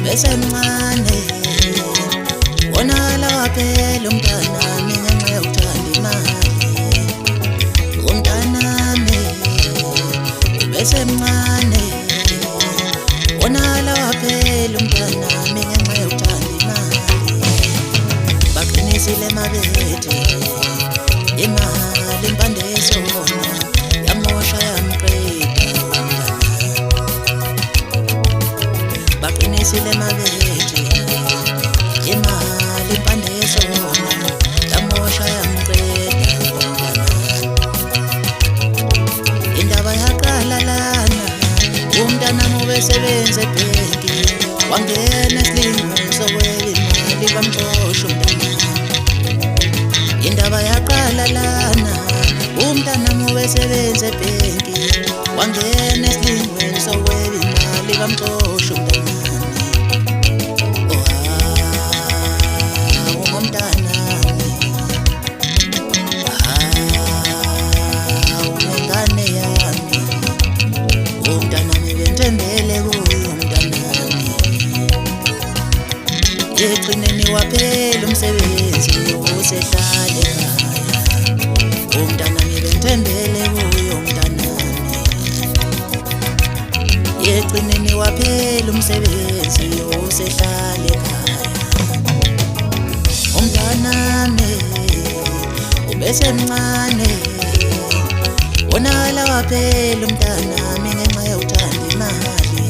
Besemncane wonala waphela umntanami ngenxa yokuthanda imali. Umntanami besemncane wonala waphela umntanami ngenxa yokuthanda imali. Baqinisile mabethe imali impande yesona yamosha yamqeda umntanami. Baqinisile mabethe imali impande yesona yamosha yamqeda umntanami. Indaba yaqala lana umntanami ubesebenza ebhenki wangena esilingweni sokweba imali bamxosha umntanami. Indaba yaqala lana umntanami ubesebenza ebhenki wangena esilingweni sokweba imali bamxosha umntanami. Ekugcineni waphela umsebenzi usehlala ekhaya. Umntanami bengithembele kuye umntanami. Ekugcineni waphela umsebenzi usehlala ekhaya. Umntanami ubesemncane wonala waphela umntanami ngenxa yokuthanda imali.